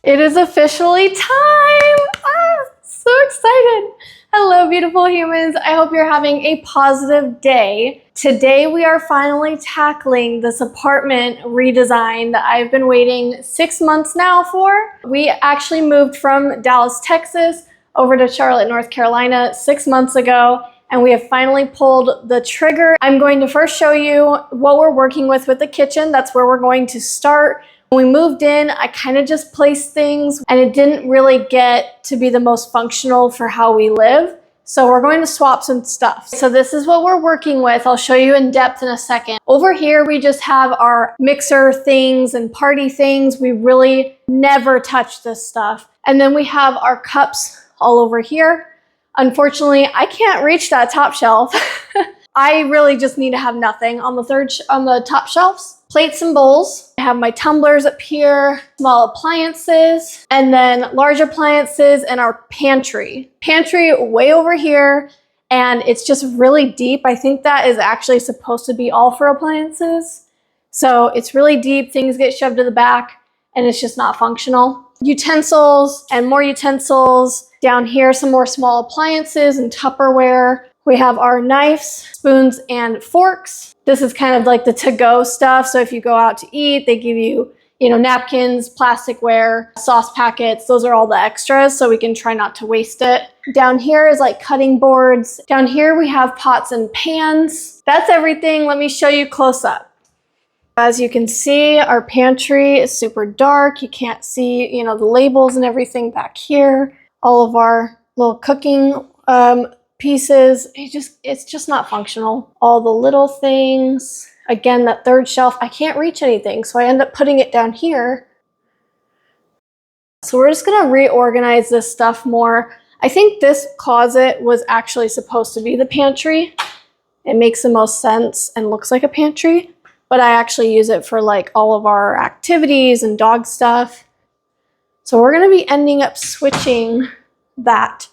It is officially time! So excited! Hello, beautiful humans. I hope you're having a positive day. Today, we are finally tackling this apartment redesign that I've been waiting 6 months now for. We actually moved from Dallas, Texas, over to Charlotte, North Carolina 6 months ago, and we have finally pulled the trigger. I'm going to first show you what we're working with the kitchen. That's where we're going to start. When we moved in, I kind of just placed things and it didn't really get to be the most functional for how we live. So we're going to swap some stuff. So this is what we're working with. I'll show you in depth in a second. Over here, we just have our mixer things and party things. We really never touch this stuff. And then we have our cups all over here. Unfortunately, I can't reach that top shelf. I really just need to have nothing on the top shelves. Plates and bowls. I have my tumblers up here, small appliances, and then large appliances and our pantry. Pantry way over here, and it's just really deep. I think that is actually supposed to be all for appliances. So it's really deep, things get shoved to the back, and it's just not functional. Utensils and more utensils. Down here, some more small appliances and Tupperware. We have our knives, spoons, and forks. This is kind of like the to-go stuff. So if you go out to eat, they give you, napkins, plasticware, sauce packets. Those are all the extras, so we can try not to waste it. Down here is like cutting boards. Down here we have pots and pans. That's everything. Let me show you close up. As you can see, our pantry is super dark. You can't see, the labels and everything back here. All of our little cooking pieces, it's just not functional. All the little things. Again, that third shelf, I can't reach anything, so I end up putting it down here. So we're just gonna reorganize this stuff more. I think this closet was actually supposed to be the pantry. It makes the most sense and looks like a pantry, but I actually use it for like all of our activities and dog stuff. So we're gonna be ending up switching that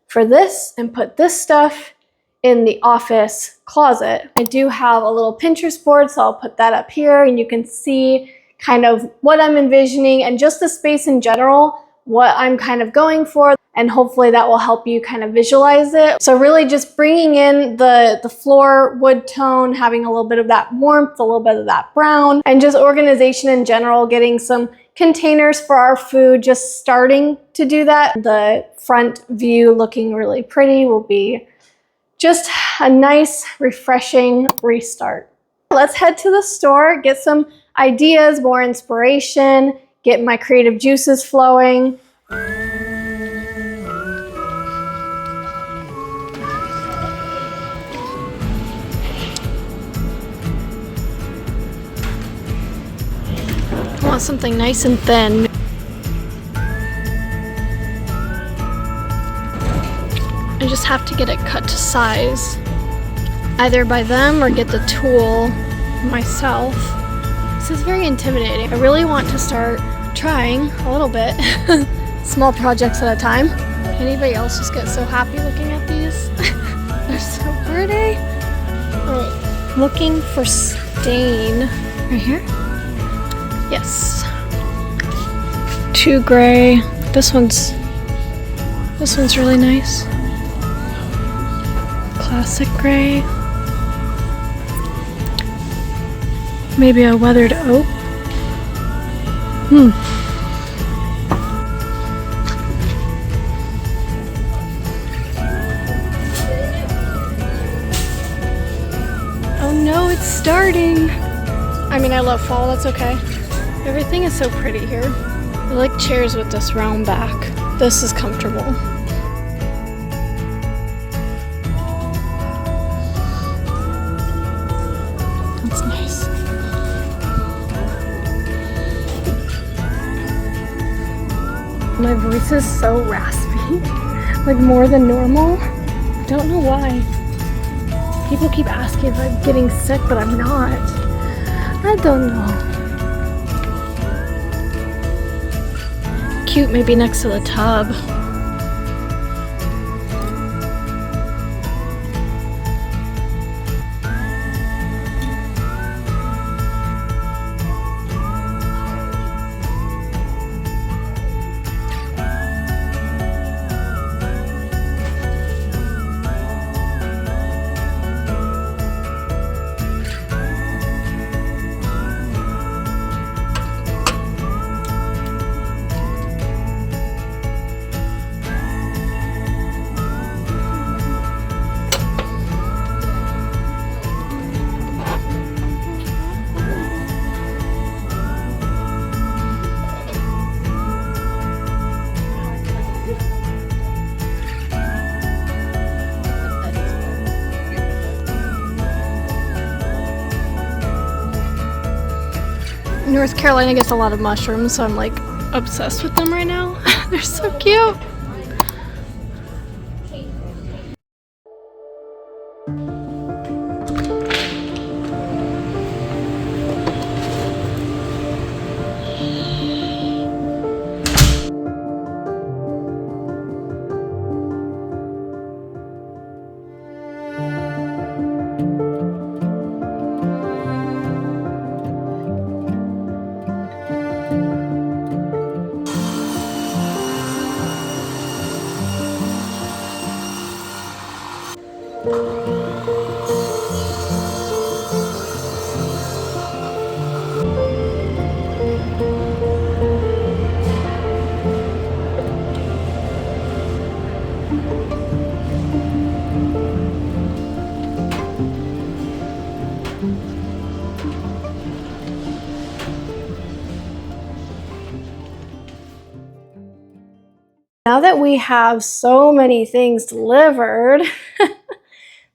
for this and put this stuff in the office closet. I do have a little Pinterest board, so I'll put that up here and you can see kind of what I'm envisioning and just the space in general, what I'm kind of going for, and hopefully that will help you kind of visualize it. So really just bringing in the floor wood tone, having a little bit of that warmth, a little bit of that brown, and just organization in general, getting some containers for our food, just starting to do that. The front view looking really pretty will be just a nice, refreshing restart. Let's head to the store, get some ideas, more inspiration, get my creative juices flowing. I want something nice and thin. I just have to get it cut to size, either by them or get the tool myself. This is very intimidating. I really want to start trying a little bit, small projects at a time. Anybody else just get so happy looking at these? They're so pretty. Alright, looking for stain right here. Yes. 2 gray. This one's really nice. Classic gray. Maybe a weathered oak. Oh no, it's starting. I mean, I love fall, that's okay. Everything is so pretty here. I like chairs with this round back. This is comfortable. That's nice. My voice is so raspy, like more than normal. I don't know why. People keep asking if I'm getting sick, but I'm not. I don't know. Cute, maybe next to the tub. North Carolina gets a lot of mushrooms, so I'm like obsessed with them right now. They're so cute. Now that we have so many things delivered,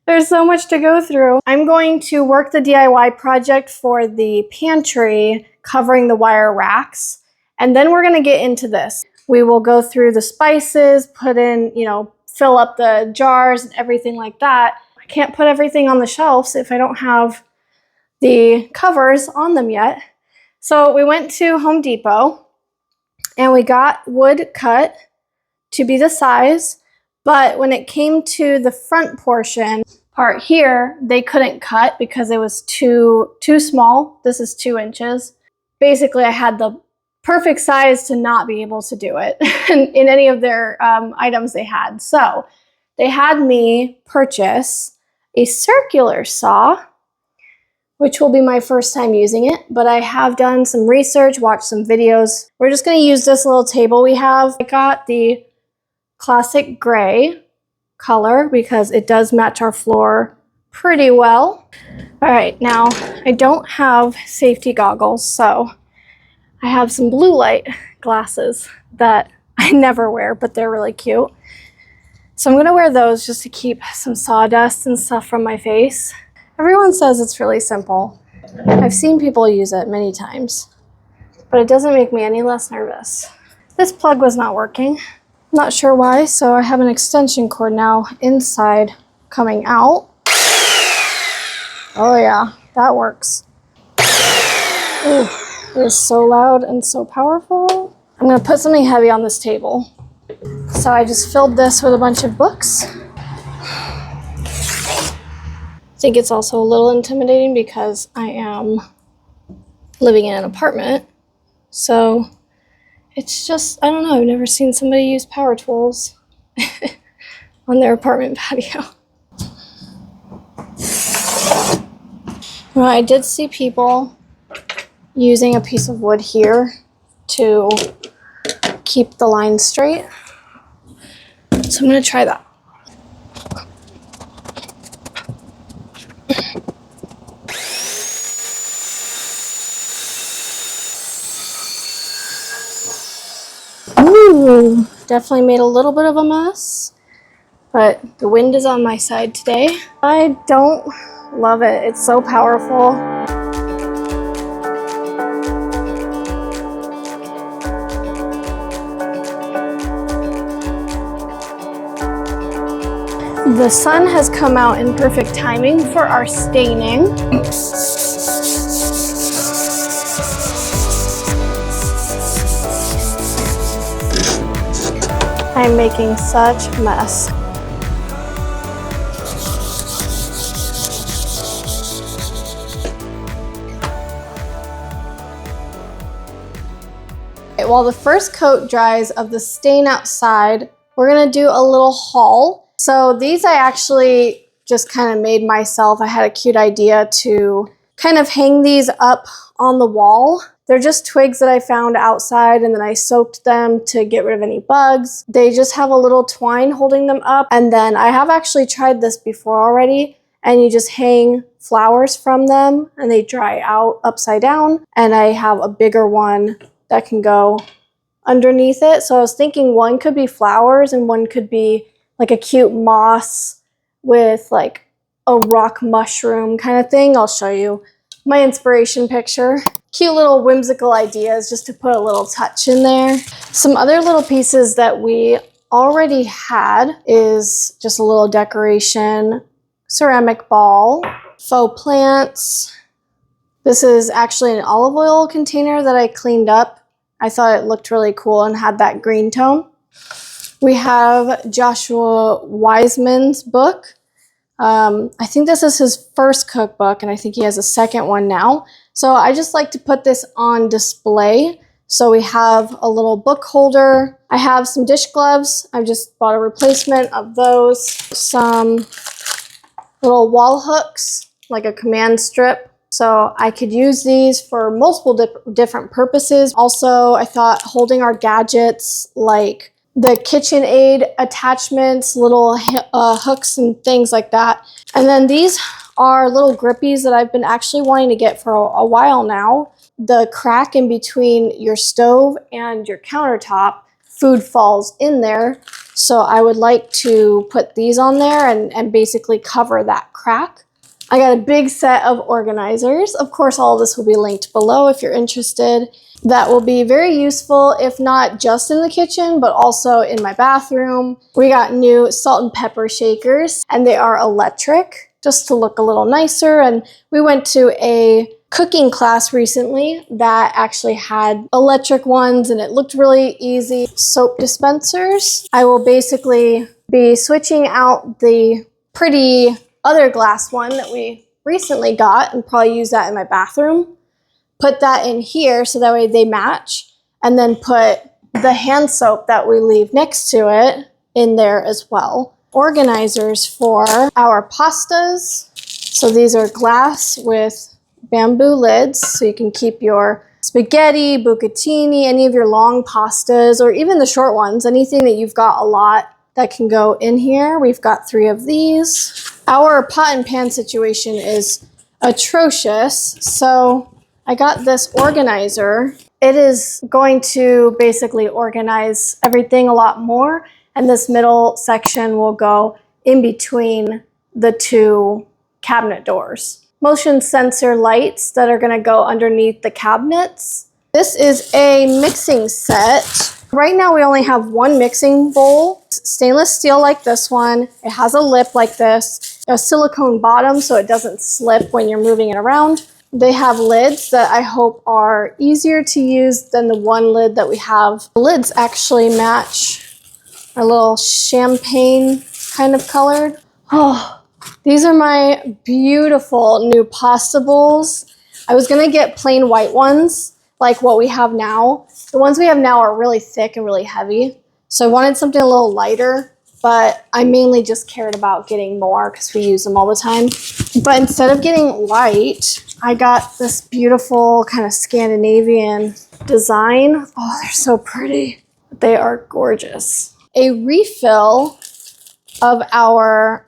there's so much to go through. I'm going to work the DIY project for the pantry covering the wire racks, and then we're gonna get into this. We will go through the spices, put in, fill up the jars and everything like that. I can't put everything on the shelves if I don't have the covers on them yet. So we went to Home Depot and we got wood cut to be the size, but when it came to the front portion part here, they couldn't cut because it was too small. This is 2 inches. Basically, I had the perfect size to not be able to do it in any of their items they had. So they had me purchase a circular saw, which will be my first time using it, but I have done some research, watched some videos. We're just gonna use this little table we have. I got the classic gray color because it does match our floor pretty well. All right, now I don't have safety goggles, so I have some blue light glasses that I never wear, but they're really cute. So I'm gonna wear those just to keep some sawdust and stuff from my face. Everyone says it's really simple. I've seen people use it many times, but it doesn't make me any less nervous. This plug was not working. Not sure why, so I have an extension cord now inside coming out. Oh yeah, that works. Ooh, it is so loud and so powerful. I'm gonna put something heavy on this table. So I just filled this with a bunch of books. I think it's also a little intimidating because I am living in an apartment. So it's just, I don't know, I've never seen somebody use power tools on their apartment patio. Well, I did see people using a piece of wood here to keep the line straight. So I'm gonna try that. Ooh, definitely made a little bit of a mess, but the wind is on my side today. I don't love it. It's so powerful. The sun has come out in perfect timing for our staining. I'm making such a mess. Okay, while the first coat dries of the stain outside, we're gonna do a little haul. So these I actually just kind of made myself. I had a cute idea to kind of hang these up on the wall. They're just twigs that I found outside and then I soaked them to get rid of any bugs. They just have a little twine holding them up. And then I have actually tried this before already, and you just hang flowers from them and they dry out upside down. And I have a bigger one that can go underneath it. So I was thinking one could be flowers and one could be like a cute moss with like a rock mushroom kind of thing. I'll show you my inspiration picture. Cute little whimsical ideas just to put a little touch in there. Some other little pieces that we already had is just a little decoration, ceramic ball, faux plants. This is actually an olive oil container that I cleaned up. I thought it looked really cool and had that green tone. We have Joshua Wiseman's book. I think this is his first cookbook, and I think he has a second one now. So I just like to put this on display. So we have a little book holder. I have some dish gloves. I've just bought a replacement of those. Some little wall hooks, like a command strip. So I could use these for multiple different purposes. Also, I thought holding our gadgets like the KitchenAid attachments, little hooks and things like that. And then these are little grippies that I've been actually wanting to get for a while now. The crack in between your stove and your countertop, food falls in there. So I would like to put these on there and basically cover that crack. I got a big set of organizers. Of course, all of this will be linked below if you're interested. That will be very useful, if not just in the kitchen, but also in my bathroom. We got new salt and pepper shakers, and they are electric, just to look a little nicer. And we went to a cooking class recently that actually had electric ones, and it looked really easy. Soap dispensers. I will basically be switching out the pretty other glass one that we recently got and probably use that in my bathroom. Put that in here so that way they match, and then put the hand soap that we leave next to it in there as well. Organizers for our pastas. So these are glass with bamboo lids, so you can keep your spaghetti, bucatini, any of your long pastas, or even the short ones, anything that you've got a lot that can go in here. We've got 3 of these. Our pot and pan situation is atrocious, so I got this organizer. It is going to basically organize everything a lot more, and this middle section will go in between the 2 cabinet doors. Motion sensor lights that are going to go underneath the cabinets. This is a mixing set. Right now we only have 1 mixing bowl. It's stainless steel like this one. It has a lip like this, a silicone bottom so it doesn't slip when you're moving it around. They have lids that I hope are easier to use than the one lid that we have. The lids actually match a little champagne kind of colored. Oh, these are my beautiful new pasta bowls. I was gonna get plain white ones like what we have now. The ones we have now are really thick and really heavy. So I wanted something a little lighter, but I mainly just cared about getting more because we use them all the time. But instead of getting white, I got this beautiful kind of Scandinavian design. Oh, they're so pretty. They are gorgeous. A refill of our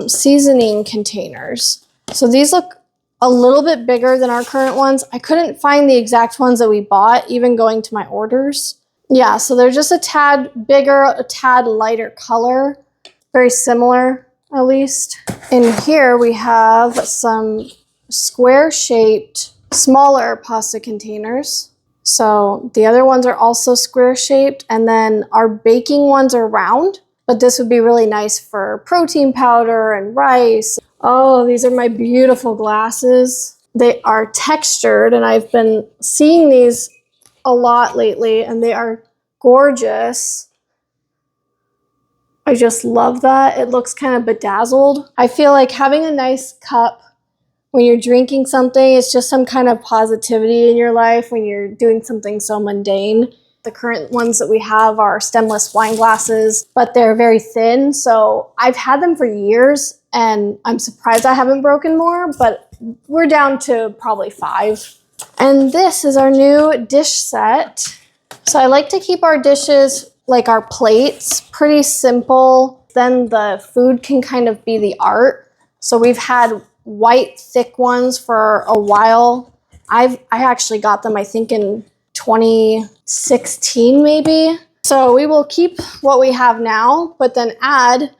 seasoning containers. So these look a little bit bigger than our current ones. I couldn't find the exact ones that we bought, even going to my orders. Yeah, so they're just a tad bigger, a tad lighter color. Very similar, at least. In here we have some square-shaped, smaller pasta containers. So the other ones are also square-shaped, and then our baking ones are round, but this would be really nice for protein powder and rice. Oh, these are my beautiful glasses. They are textured, and I've been seeing these a lot lately, and they are gorgeous. I just love that. It looks kind of bedazzled. I feel like having a nice cup when you're drinking something, it's just some kind of positivity in your life when you're doing something so mundane. The current ones that we have are stemless wine glasses, but they're very thin. So I've had them for years, and I'm surprised I haven't broken more, but we're down to probably 5. And this is our new dish set. So I like to keep our dishes, like our plates, pretty simple. Then the food can kind of be the art. So we've had white thick ones for a while. I actually got them, I think, in 2016 maybe. So we will keep what we have now, but then add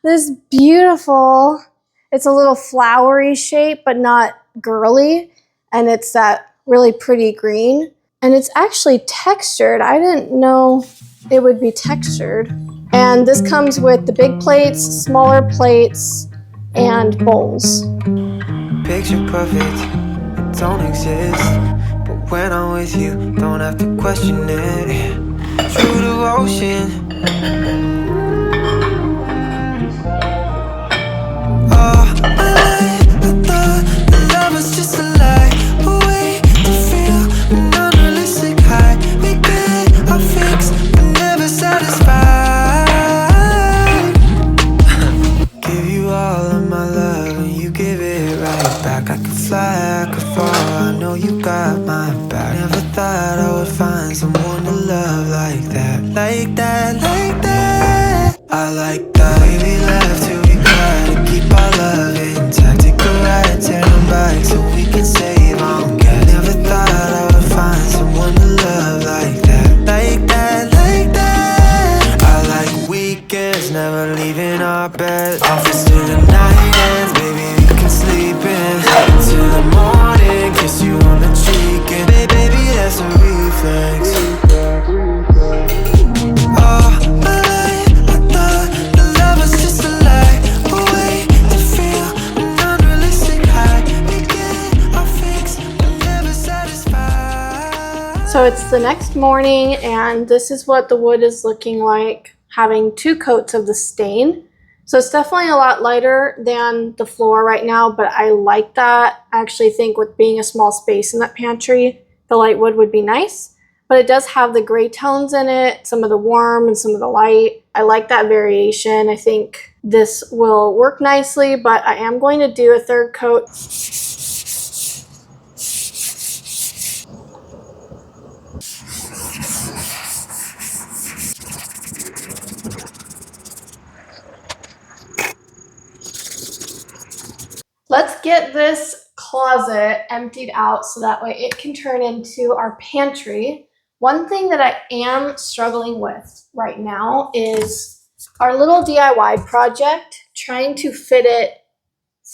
this beautiful, it's a little flowery shape, but not girly, and it's that really pretty green. And it's actually textured. I didn't know it would be textured. And this comes with the big plates, smaller plates, and bowls. Picture perfect, it don't exist. But when I'm with you, don't have to question it. True devotion. Oh, my life, I thought that love was just a lie. A way to feel an unrealistic high. We get our fix, but never satisfied. Give you all of my love and you give it right back. I could fly, I could fall, I know you got my back. Never thought I would find someone to love like that. Like that, like that. I like that. We left till we cry to keep our love intact. Take a ride, turn them back so we can save on gas. Never thought I would find someone to love like that. Like that, like that. I like weekends, never leaving our bed. Office till the night ends, baby, we can sleep in. Till the morning, kiss you on the cheek. And baby, that's a reflex. Oh, my life, I thought the love was just a lie. A way to feel an unrealistic high. We get our fix, but never satisfied. So it's the next morning, and this is what the wood is looking like, having 2 coats of the stain. So it's definitely a lot lighter than the floor right now, but I like that. I actually think with being a small space in that pantry, the light wood would be nice. But it does have the gray tones in it, some of the warm and some of the light. I like that variation. I think this will work nicely, but I am going to do a 3rd coat. Let's get this closet emptied out so that way it can turn into our pantry. One thing that I am struggling with right now is our little DIY project, trying to fit it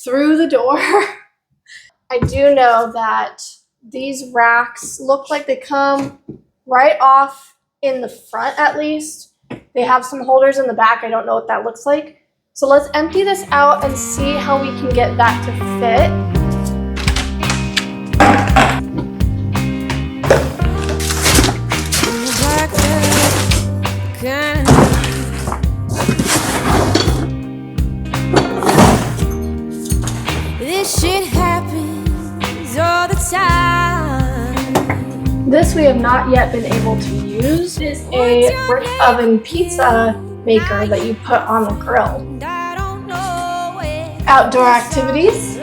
through the door. I do know that these racks look like they come right off in the front at least. They have some holders in the back. I don't know what that looks like. So let's empty this out and see how we can get that to fit. This shit happens all the time. This we have not yet been able to use. It is a brick oven pizza maker that you put on the grill. Outdoor activities.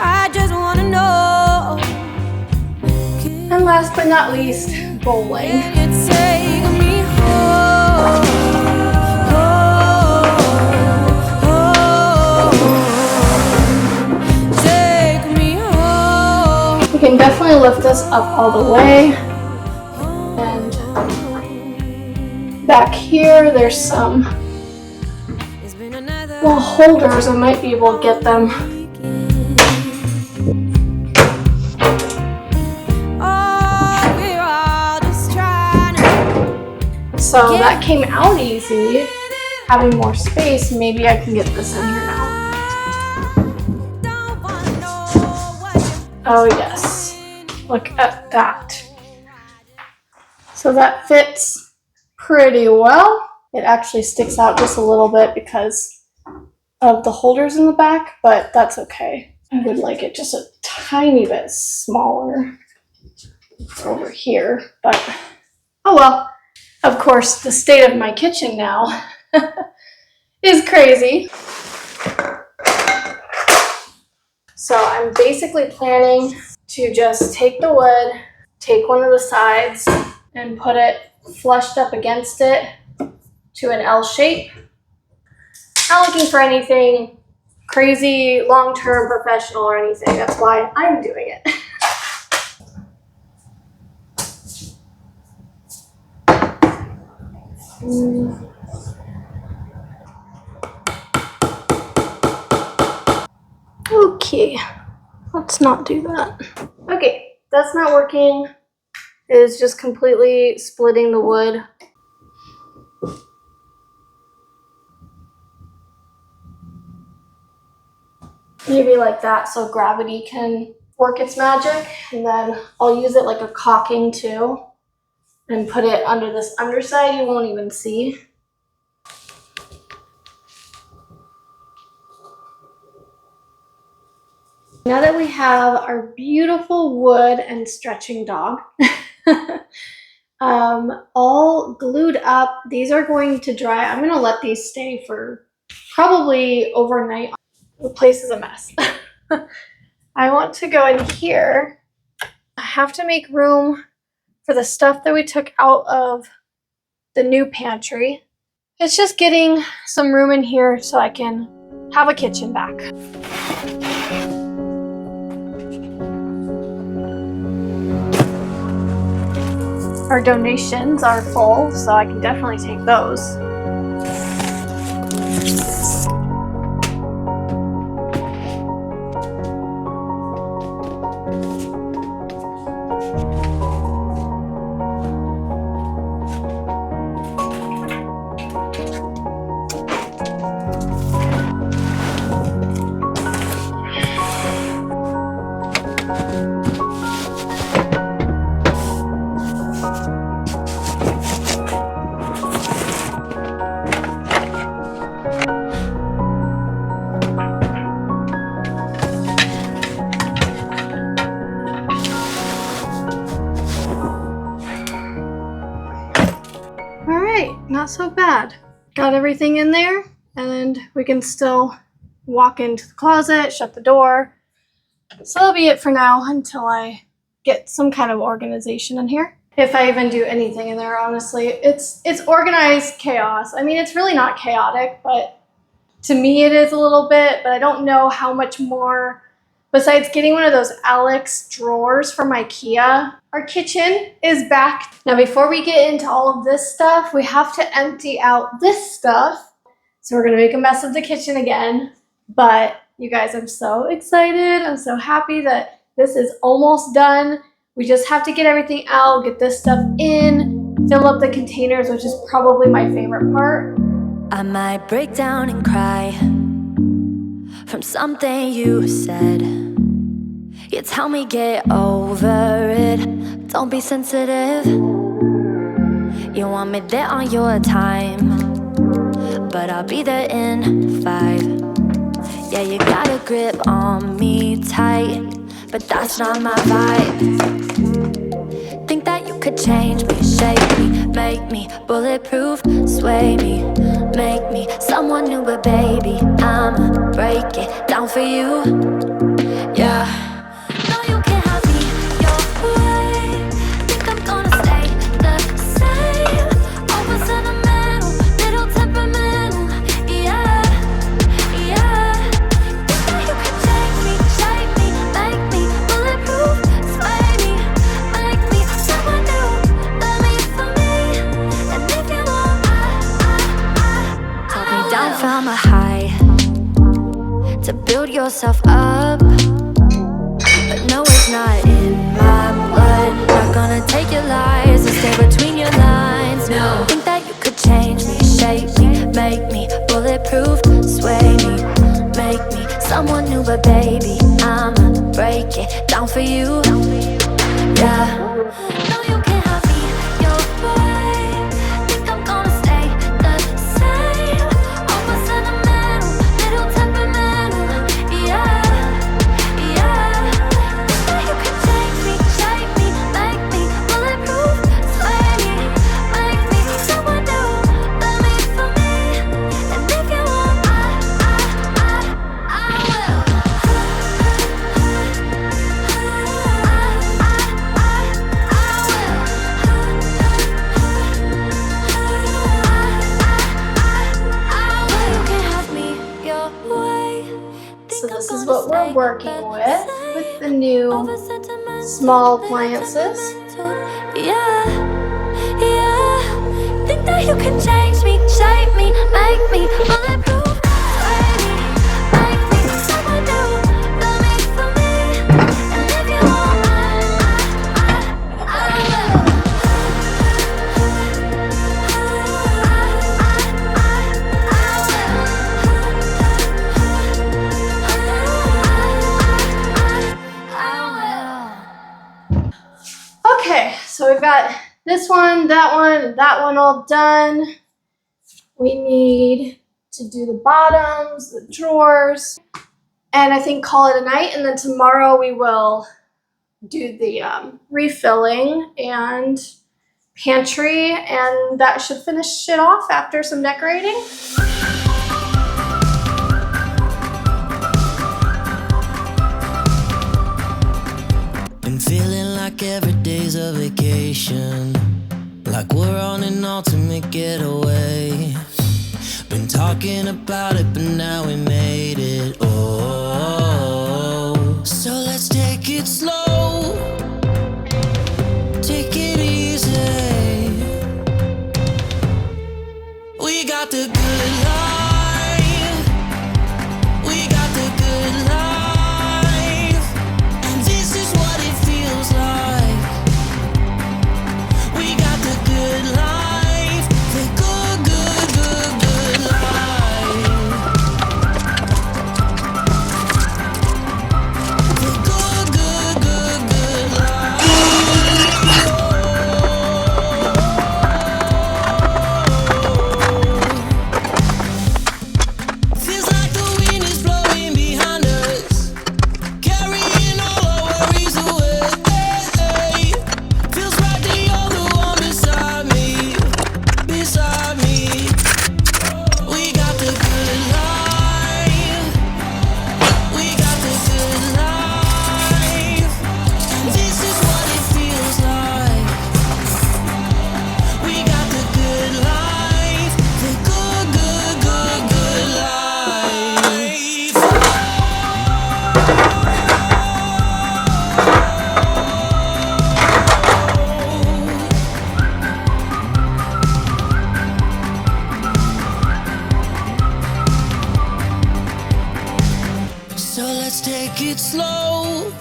I just wanna know. And last but not least, bowling. Can you take me home? Take me home. We can definitely lift this up all the way. And back here, there's some holders. I might be able to get them. So that came out easy. Having more space, maybe I can get this in here now. Oh yes, look at that. So that fits pretty well. It actually sticks out just a little bit because of the holders in the back, but that's okay. I would like it just a tiny bit smaller over here, but oh well. Of course, the state of my kitchen now is crazy. So I'm basically planning to just take the wood, take one of the sides, and put it flushed up against it to an L shape. Not looking for anything crazy, long-term, professional, or anything. That's why I'm doing it. key. Let's not do that. Okay, that's not working. It is just completely splitting the wood. Maybe like that so gravity can work its magic, and then I'll use it like a caulking too and put it under this underside. You won't even see. Now that we have our beautiful wood and stretching dog all glued up, these are going to dry. I'm going to let these stay for probably overnight. The place is a mess. I want to go in here. I have to make room for the stuff that we took out of the new pantry. It's just getting some room in here so I can have a kitchen back. Our donations are full, so I can definitely take those. Not so bad. Got everything in there, and we can still walk into the closet, shut the door. So that'll be it for now until I get some kind of organization in here. If I even do anything in there, honestly. It's organized chaos. I mean, it's really not chaotic, but to me it is a little bit, but I don't know how much more besides getting one of those Alex drawers from IKEA. Our kitchen is back. Now, before we get into all of this stuff, we have to empty out this stuff. So we're gonna make a mess of the kitchen again. But you guys, I'm so excited. I'm so happy that this is almost done. We just have to get everything out, get this stuff in, fill up the containers, which is probably my favorite part. I might break down and cry from something you said. You tell me get over it, don't be sensitive. You want me there on your time, but I'll be there in 5. Yeah, you got a grip on me tight, but that's not my vibe. Think that you could change me, shape me, make me bulletproof, sway me, make me someone new, but baby, I'ma break it down for you. Yeah. No, you can't have me your way. Think I'm gonna stay the same. Over sentimental, little temperamental. Yeah, yeah. Think that you could change me, shape me, make me bulletproof, sway me, make me someone new, love me for me. And if you want, talk me down from a high to build yourself up. But no, it's not in my blood. Not gonna take your lies and stay between your lines. No, think that you could change me, shape me, make me bulletproof, sway me, make me someone new, but baby, I'ma break it down for you. Yeah. No, you can't have me your way. Think I'm gonna stay the same. Over sentimental, little temperamental. Yeah, yeah. Think that you could change me, shape me, make me bulletproof, sway me, make me someone new, love me for me. And if you want, I will. You can have me your way. So this is what we're working with the new small appliances. Yeah, yeah. Think that you can change me, shape me, make me bulletproof, sway me, make me someone new, love me got this one, and that one all done. We need to do the bottoms, the drawers, and I think call it a night. And then tomorrow we will do the refilling and pantry, and that should finish it off after some decorating. Been feeling like every day's a vacation, like we're on an ultimate getaway. Been talking about it, but now we made it. Oh, so let's take it slow, take it easy. We got the good life, we got the good life, and this is what it feels like. We got the good life, the good, good, good, good life. The good, good, good, good life. Feels like the wind is blowing behind us, carrying all our worries away. Feels like the other one beside me, beside me. We got the good life, we got the good life, and this is what it feels like. We got the good life, the good, good, good, good life. So let's take it slow,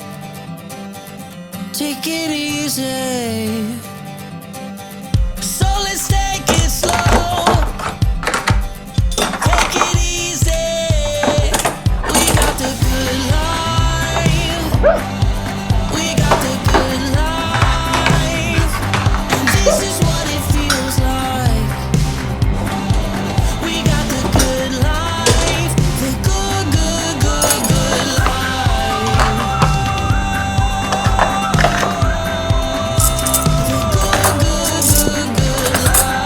take it easy. So let's take it slow, take it easy. We got the good life, we got the good life, and this is what it feels like. We got the good life, the good, good, good, good life. The good, good, good, good life.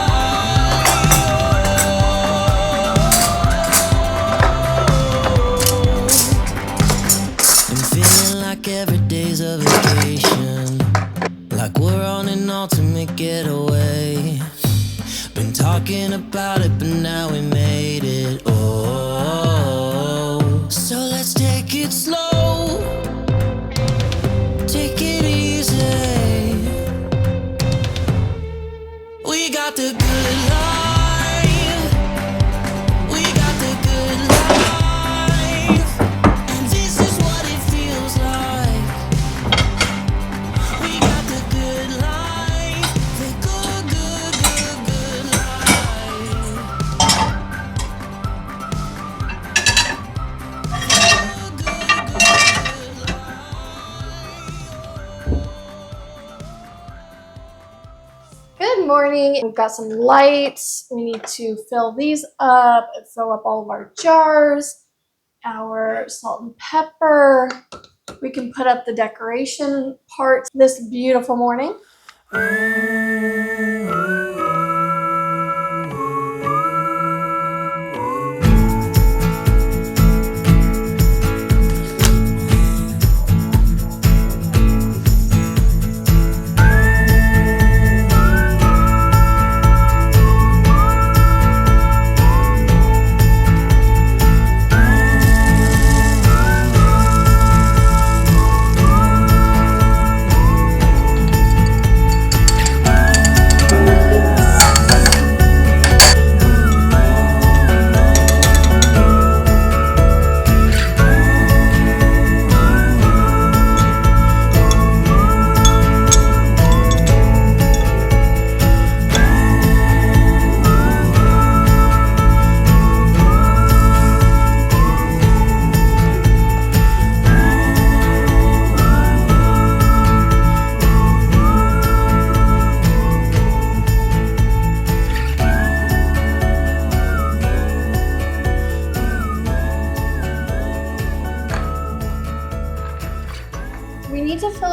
I'm feeling like every day's a vacation, like we're on an ultimate getaway. Been talking about it, but now we made it. Oh, so let's take it slow, take it easy. We got the good life, we got the good life, and this is what it feels like. We got the good life, the good, good, good, good life. Good, good, good, good life. Good morning. We've got some lights. We need to fill these up and fill up all of our jars, our salt and pepper. We can put up the decoration parts this beautiful morning.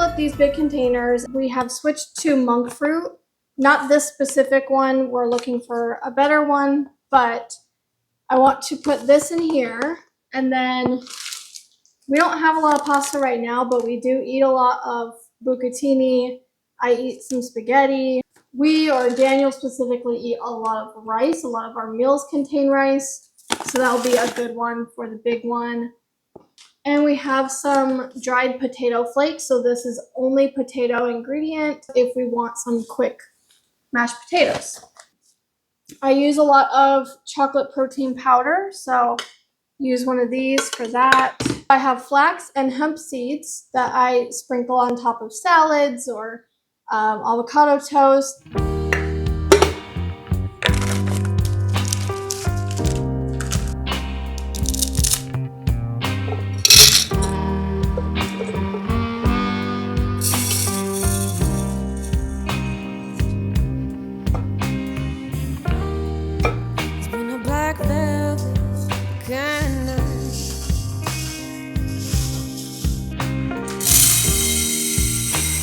up these big containers. We have switched to monk fruit. Not this specific one. We're looking for a better one, but I want to put this in here. And then we don't have a lot of pasta right now, but we do eat a lot of bucatini. I eat some spaghetti. We, or Daniel specifically, eat a lot of rice. A lot of our meals contain rice. So that'll be a good one for the big one. And we have some dried potato flakes. So this is only potato ingredient if we want some quick mashed potatoes. I use a lot of chocolate protein powder, so use one of these for that. I have flax and hemp seeds that I sprinkle on top of salads or avocado toast.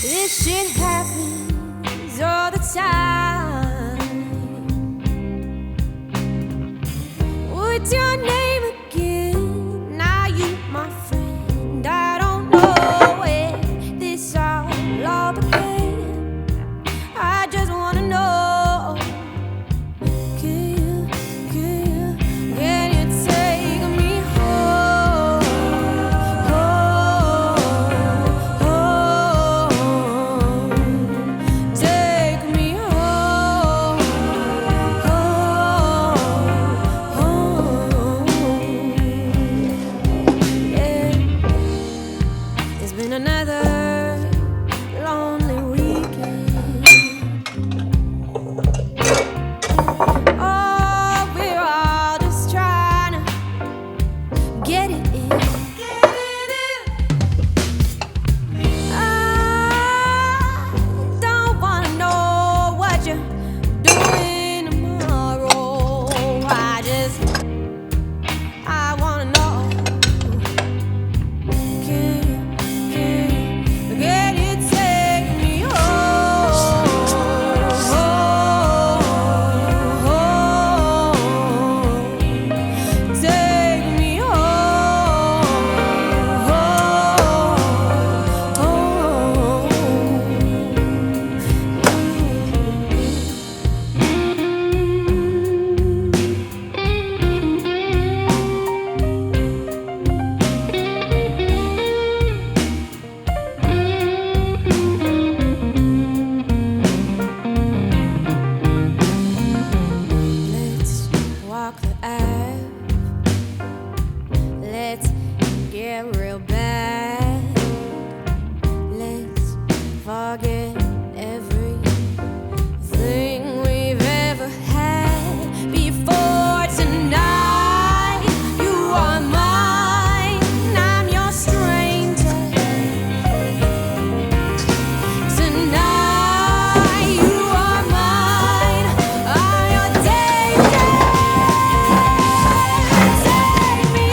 This shit happens all the time. What's your name again? Now you my friend. I don't know where this all began. I just wanna know, can you take me home? Take me home. Yeah. It's been another lonely weekend. Oh, we're all just trying to get it in. I don't wanna know what you're doing tomorrow. I wanna know, can you take me home? Take me Let's walk the aisle. Let's get real bad. Let's forget everything we've ever had before tonight. You are mine, I'm your stranger. Tonight you are mine, I'm your danger. Take me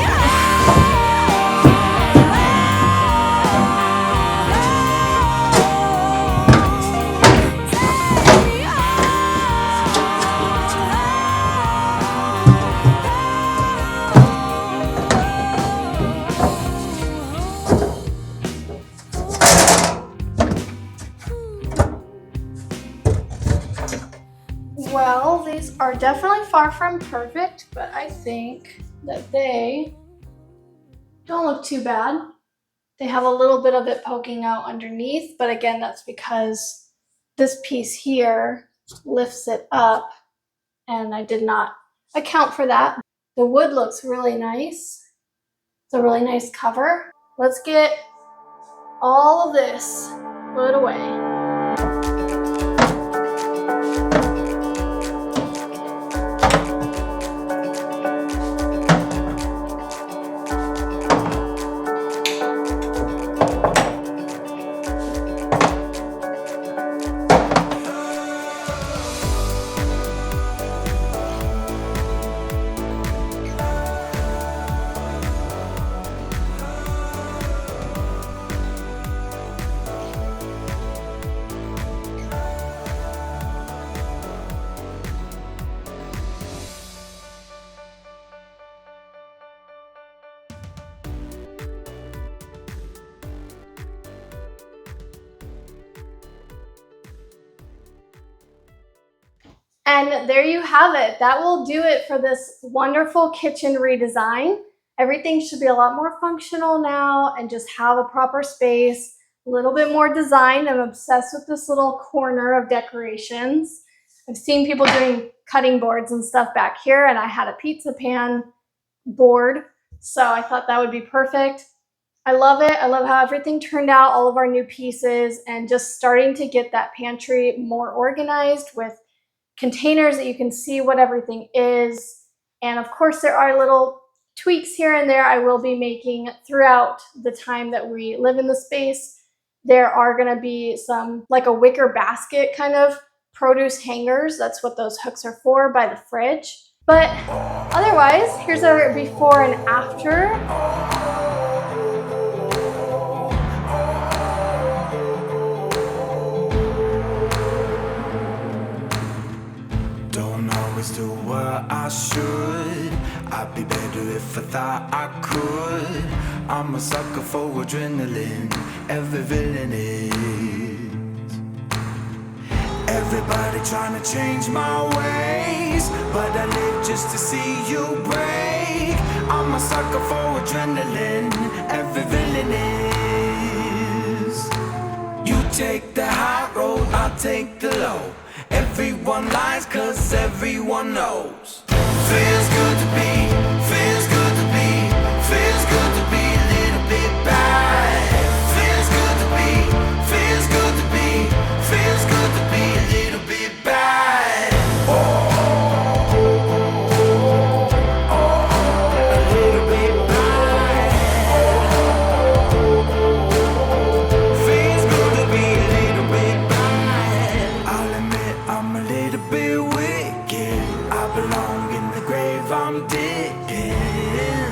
Well, these are definitely far from perfect, but I think that they don't look too bad. They have a little bit of it poking out underneath, but again, that's because this piece here lifts it up, and I did not account for that. The wood looks really nice. It's a really nice cover. Let's get all of this put away. And there you have it. That will do it for this wonderful kitchen redesign. Everything should be a lot more functional now and just have a proper space, a little bit more design. I'm obsessed with this little corner of decorations. I've seen people doing cutting boards and stuff back here, and I had a pizza pan board, so I thought that would be perfect. I love it. I love how everything turned out, all of our new pieces, and just starting to get that pantry more organized with containers that you can see what everything is. And of course, there are little tweaks here and there I will be making throughout the time that we live in the space. There are going to be some, like a wicker basket kind of produce hangers. That's what those hooks are for, by the fridge. But otherwise, here's our before and after. Do what I should. I'd be better if I thought I could. I'm a sucker for adrenaline. Every villain is. Everybody trying to change my ways, but I live just to see you break. I'm a sucker for adrenaline. Every villain is. You take the high road, I'll take the low. Everyone lies cause everyone knows. Feels good to be, feels good to be, feels good to be a little bit bad. Feels good to be, feels good to be, feels good to be a little bit bad. Oh, a little bit bad. Feels good to be a little bit bad. I'll admit I'm a little bit wicked. I belong in the grave I'm digging.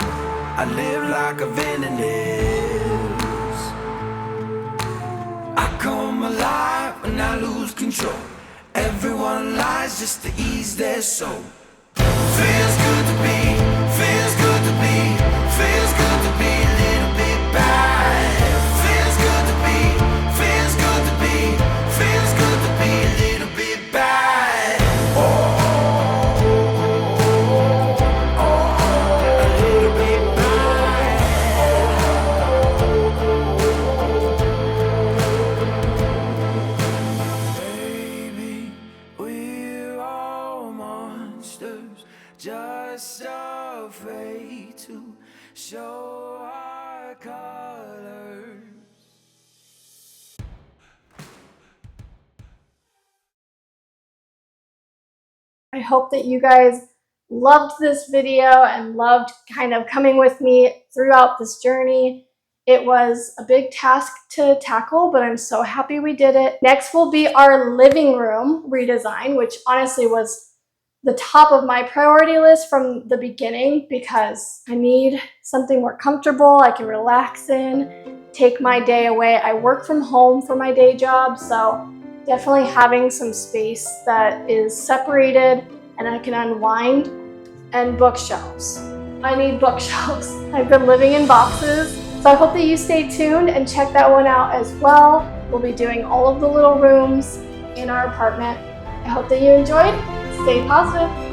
I live like a villain lives. I come alive when I lose control. Everyone lies just to ease their soul. Feels good to be, feels good to be, feels good to be a little bit bad. Feels good to be, feels good to be, feels good to be a little bit bad. Oh. Just afraid to show our colors. I hope that you guys loved this video and loved kind of coming with me throughout this journey. It was a big task to tackle, but I'm so happy we did it. Next will be our living room redesign, which honestly was the top of my priority list from the beginning because I need something more comfortable I can relax in, take my day away. I work from home for my day job, so definitely having some space that is separated and I can unwind. And bookshelves. I need bookshelves. I've been living in boxes, so I hope that you stay tuned and check that one out as well. We'll be doing all of the little rooms in our apartment. I hope that you enjoyed. Stay positive.